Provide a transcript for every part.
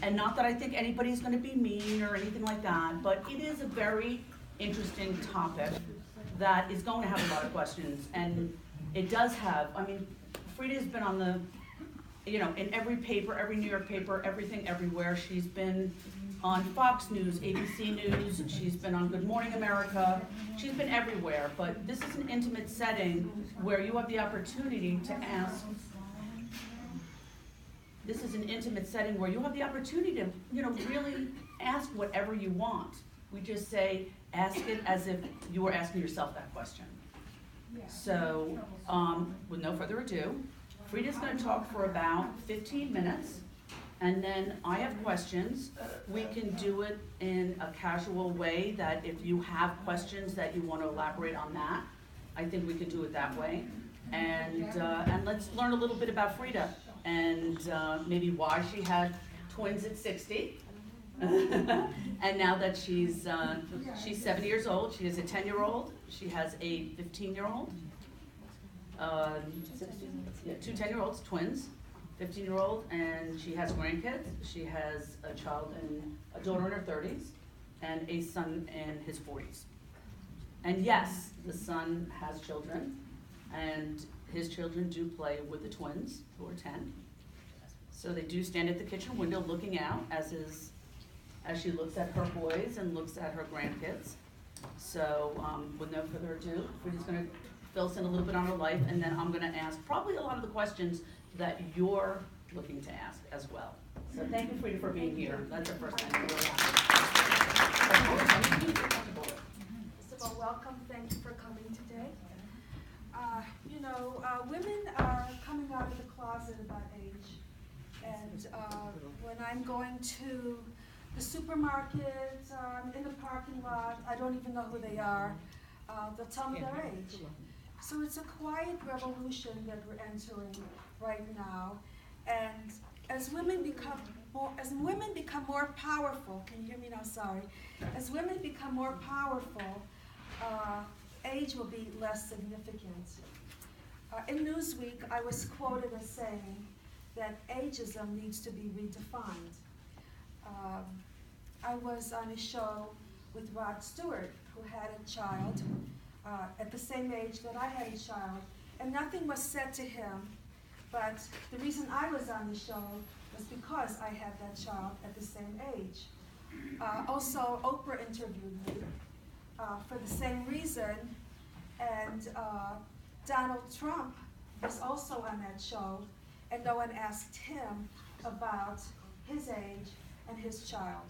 And not that I think anybody's gonna be mean or anything like that, but it is a very interesting topic that is going to have a lot of questions. And it does have, I mean, Frida's been on the, in every paper, every New York paper, everything, everywhere. She's been on Fox News, ABC News, she's been on Good Morning America, she's been everywhere. But this is an intimate setting where you have the opportunity to ask, this is an intimate setting where you have the opportunity to, really ask whatever you want. We just say, ask it as if you were asking yourself that question. So, with no further ado, Frida's gonna talk for about 15 minutes, and then I have questions. We can do it in a casual way, that if you have questions that you wanna elaborate on that, I think we can do it that way. And let's learn a little bit about Frida, and maybe why she had twins at 60. And now that she's 7 years old, she has a 10-year-old, she has a 15-year-old, two 10-year-olds, twins, 15-year-old, and she has grandkids. She has a daughter in her 30s, and a son in his 40s. And yes, the son has children, and his children do play with the twins, who are 10. So they do stand at the kitchen window looking out, as she looks at her boys and looks at her grandkids. So with no further ado, we're just gonna fill us in a little bit on her life, and then I'm gonna ask probably a lot of the questions that you're looking to ask as well. So thank you, Frida, for being here. That's the first thing. Really happy. First of all, welcome. Thank you for coming today. Women are coming out of the closet about age. And when I'm going to the supermarket, in the parking lot, I don't even know who they are. They'll tell me their age. So it's a quiet revolution that we're entering right now. And as women become more powerful, can you hear me now? Sorry. As women become more powerful, age will be less significant. In Newsweek, I was quoted as saying that ageism needs to be redefined. I was on a show with Rod Stewart, who had a child at the same age that I had a child, and nothing was said to him, but the reason I was on the show was because I had that child at the same age. Also, Oprah interviewed me for the same reason, and Donald Trump was also on that show, and no one asked him about his age and his child.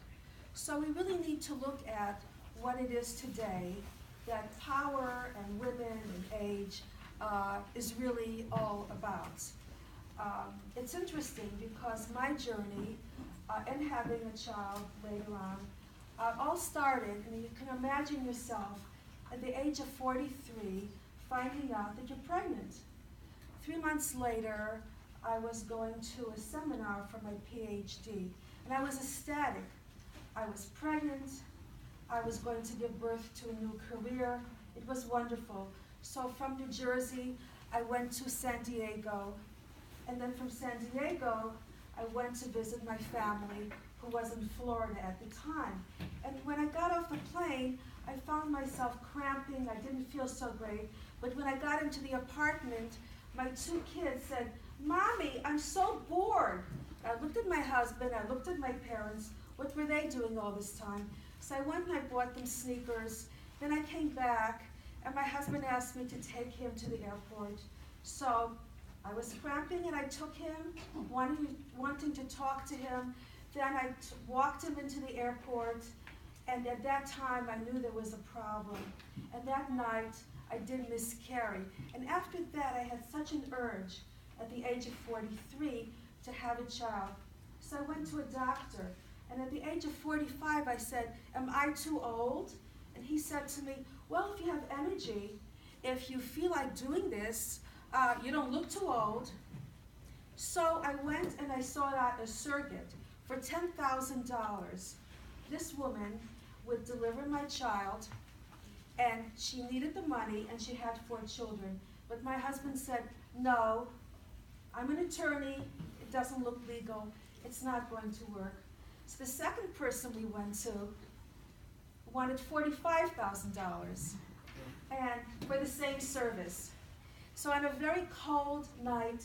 So we really need to look at what it is today that power and women and age is really all about. It's interesting because my journey in having a child later on all started, and you can imagine yourself at the age of 43 finding out that you're pregnant. 3 months later, I was going to a seminar for my PhD, and I was ecstatic. I was pregnant. I was going to give birth to a new career. It was wonderful. So from New Jersey, I went to San Diego, and then from San Diego, I went to visit my family, who was in Florida at the time. And when I got off the plane, I found myself cramping. I didn't feel so great. But when I got into the apartment, my 2 kids said, "Mommy, I'm so bored." I looked at my husband, I looked at my parents. What were they doing all this time? So I went and I bought them sneakers. Then I came back, and my husband asked me to take him to the airport. So I was cramping, and I took him, wanting to talk to him. Then I walked him into the airport, and at that time I knew there was a problem. And that night I did miscarry. And after that I had such an urge at the age of 43 to have a child. So I went to a doctor, and at the age of 45 I said, "Am I too old?" And he said to me, "Well, if you have energy, if you feel like doing this, you don't look too old." So I went and I sought out a surrogate for $10,000. This woman would deliver my child, and she needed the money, and she had 4 children. But my husband said, "No, I'm an attorney. It doesn't look legal. It's not going to work." So the second person we went to wanted $45,000 and for the same service. So on a very cold night,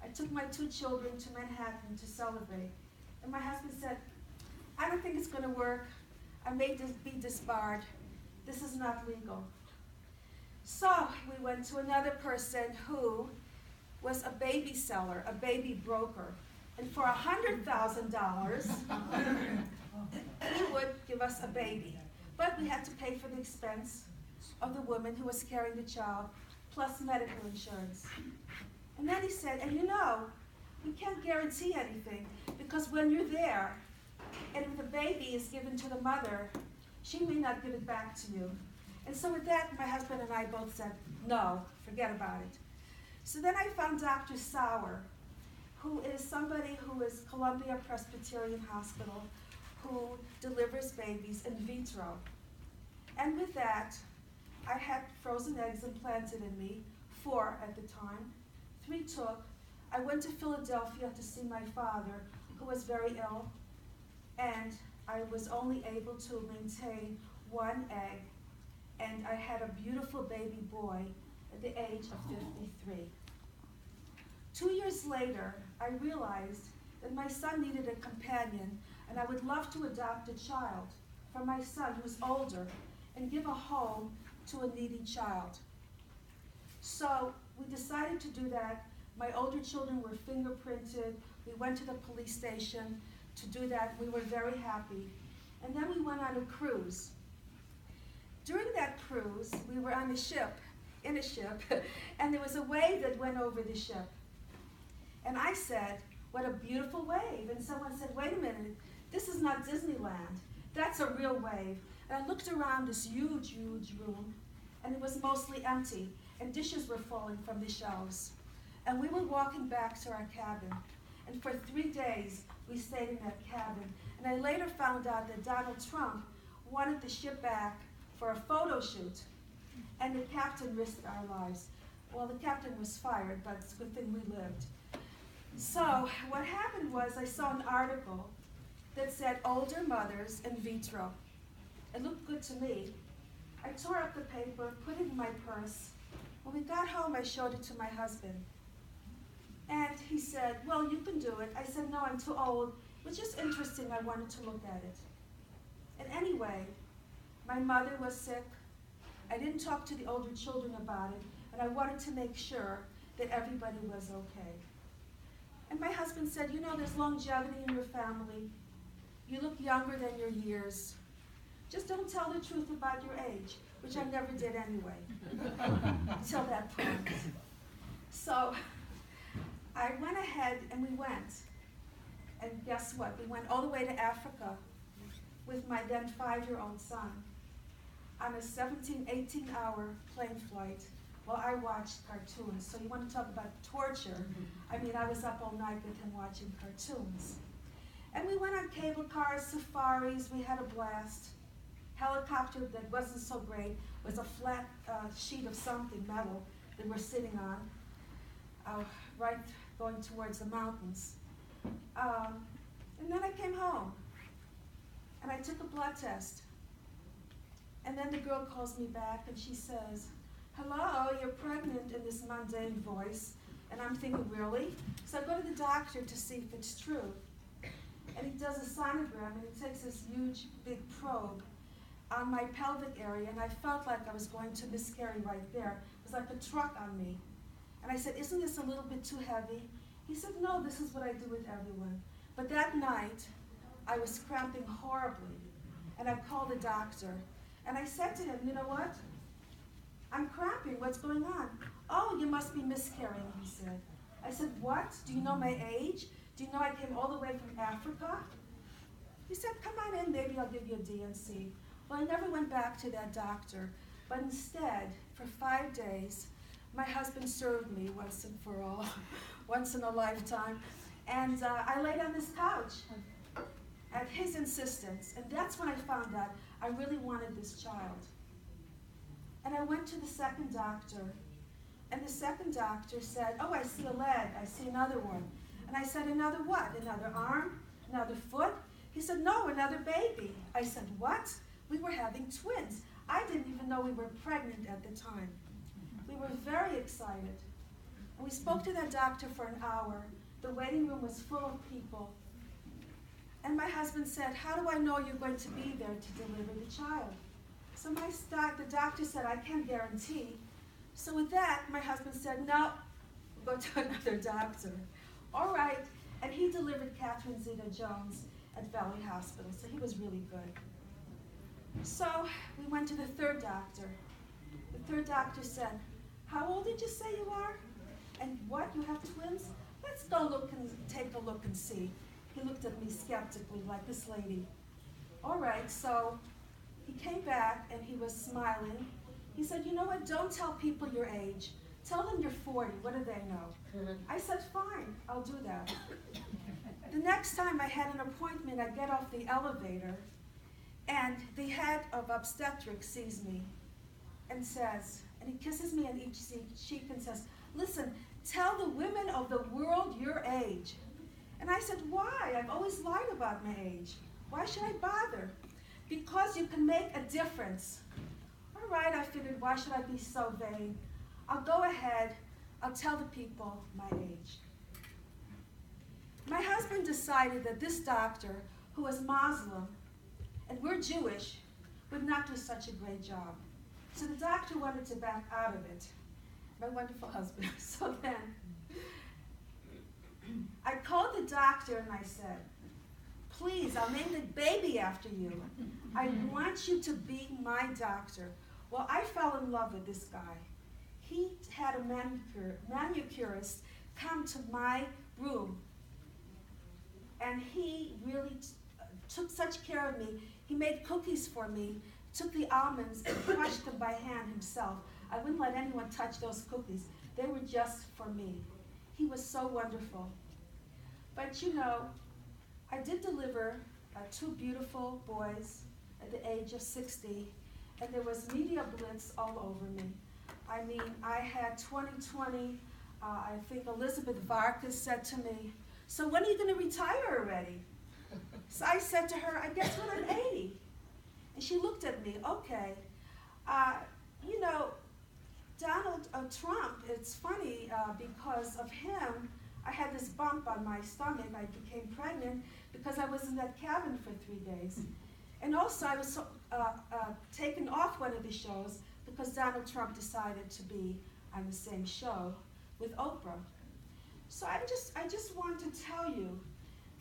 I took my 2 children to Manhattan to celebrate. And my husband said, I don't think it's going to work. I may be disbarred. This is not legal. So we went to another person who was a baby seller, a baby broker. And for $100,000, he would give us a baby. But we had to pay for the expense of the woman who was carrying the child, plus medical insurance. And then he said, and you know, we can't guarantee anything, because when you're there, and if the baby is given to the mother, she may not give it back to you. And so with that, my husband and I both said, no, forget about it. So then I found Dr. Sauer, who is somebody who is Columbia Presbyterian Hospital, who delivers babies in vitro. And with that, I had frozen eggs implanted in me, 4 at the time. 3 took. I went to Philadelphia to see my father, who was very ill, and I was only able to maintain 1 egg, and I had a beautiful baby boy at the age of 53. 2 years later, I realized that my son needed a companion, and I would love to adopt a child for my son who's older and give a home to a needy child. So we decided to do that. My older children were fingerprinted. We went to the police station to do that. We were very happy. And then we went on a cruise. During that cruise, we were on a ship, in a ship, and there was a wave that went over the ship. And I said, what a beautiful wave. And someone said, wait a minute, this is not Disneyland. That's a real wave. And I looked around this huge, huge room, and it was mostly empty, and dishes were falling from the shelves. And we were walking back to our cabin. And for 3 days, we stayed in that cabin. And I later found out that Donald Trump wanted the ship back for a photo shoot, and the captain risked our lives. Well, the captain was fired, but it's a good thing we lived. So what happened was I saw an article that said older mothers in vitro. It looked good to me. I tore up the paper, put it in my purse. When we got home, I showed it to my husband. And he said, well, you can do it. I said, no, I'm too old. It was just interesting. I wanted to look at it. And anyway, my mother was sick. I didn't talk to the older children about it, and I wanted to make sure that everybody was okay. And my husband said, you know, there's longevity in your family. You look younger than your years. Just don't tell the truth about your age, which I never did anyway, until that point. So I went ahead and we went. And guess what? We went all the way to Africa with my then 5-year-old son on a 17, 18-hour plane flight while I watched cartoons. So you want to talk about torture. I mean, I was up all night with him watching cartoons. And we went on cable cars, safaris, we had a blast. Helicopter that wasn't so great was a flat sheet of something, metal, that we're sitting on, right going towards the mountains. And then I came home, and I took a blood test. And then the girl calls me back, and she says, hello, you're pregnant, in this mundane voice. And I'm thinking, really? So I go to the doctor to see if it's true. And he does a sonogram, and he takes this huge, big probe on my pelvic area, and I felt like I was going to miscarry right there. It was like a truck on me. And I said, isn't this a little bit too heavy? He said, no, this is what I do with everyone. But that night, I was cramping horribly, and I called the doctor. And I said to him, you know what? I'm cramping, what's going on? Oh, you must be miscarrying, he said. I said, what? Do you know my age? Do you know I came all the way from Africa? He said, come on in, maybe I'll give you a D&C. Well, I never went back to that doctor, but instead, for 5 days, my husband served me once and for all, once in a lifetime. And I laid on this couch at his insistence, and that's when I found out I really wanted this child. And I went to the second doctor, and the second doctor said, oh, I see a leg, I see another one. And I said, another what? Another arm? Another foot? He said, no, another baby. I said, what? We were having twins. I didn't even know we were pregnant at the time. We were very excited. And we spoke to that doctor for an hour. The waiting room was full of people. And my husband said, how do I know you're going to be there to deliver the child? So the doctor said, I can't guarantee. So with that, my husband said, no, we'll go to another doctor. All right. And he delivered Catherine Zeta-Jones at Valley Hospital, so he was really good. So we went to the third doctor. The third doctor said, how old did you say you are? And what, you have twins? Let's go look and take a look and see. He looked at me skeptically, like this lady. All right, so he came back and he was smiling. He said, you know what, don't tell people your age. Tell them you're 40, what do they know? I said, fine, I'll do that. The next time I had an appointment, I get off the elevator, and the head of obstetrics sees me and says, and he kisses me on each cheek and says, listen, tell the women of the world your age. And I said, why? I've always lied about my age. Why should I bother? Because you can make a difference. All right, I figured, why should I be so vain? I'll go ahead, I'll tell the people my age. My husband decided that this doctor, who was Muslim, and we're Jewish, would not do such a great job. So the doctor wanted to back out of it. My wonderful husband. So then, I called the doctor and I said, please, I'll name the baby after you. I want you to be my doctor. Well, I fell in love with this guy. He had a manicurist come to my room, and he really took such care of me. He made cookies for me, took the almonds and crushed them by hand himself. I wouldn't let anyone touch those cookies. They were just for me. He was so wonderful. But you know, I did deliver 2 beautiful boys at the age of 60, and there was media blitz all over me. I mean, I had 2020, I think Elizabeth Vargas said to me, so when are you going to retire already? So I said to her, I guess when I'm 80. And she looked at me, okay. You know, Donald Trump, it's funny, because of him, I had this bump on my stomach. I became pregnant because I was in that cabin for 3 days. And also I was taken off one of the shows because Donald Trump decided to be on the same show with Oprah. So I just want to tell you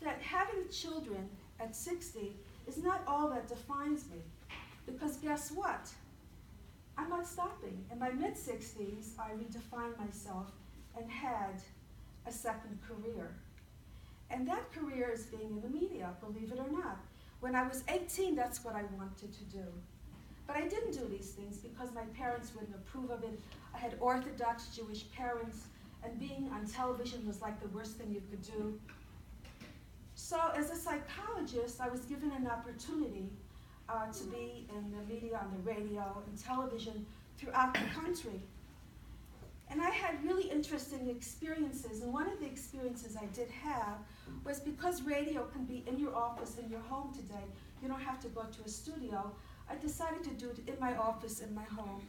that having children at 60 is not all that defines me. Because guess what? I'm not stopping. In my mid-60s, I redefined myself and had a second career. And that career is being in the media, believe it or not. When I was 18, that's what I wanted to do. But I didn't do these things because my parents wouldn't approve of it. I had Orthodox Jewish parents, and being on television was like the worst thing you could do. So as a psychologist, I was given an opportunity to be in the media, on the radio, and television throughout the country. And I had really interesting experiences, and one of the experiences I did have was because radio can be in your office, in your home today, you don't have to go to a studio, I decided to do it in my office, in my home.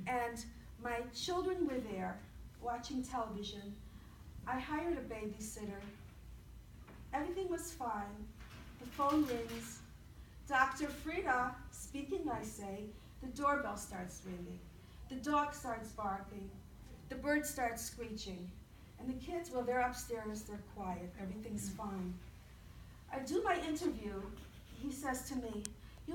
And my children were there, watching television. I hired a babysitter. Everything was fine. The phone rings. Dr. Frida, speaking, I say, the doorbell starts ringing. The dog starts barking. The bird starts screeching. And the kids, well, they're upstairs, they're quiet, everything's fine. I do my interview. He says to me,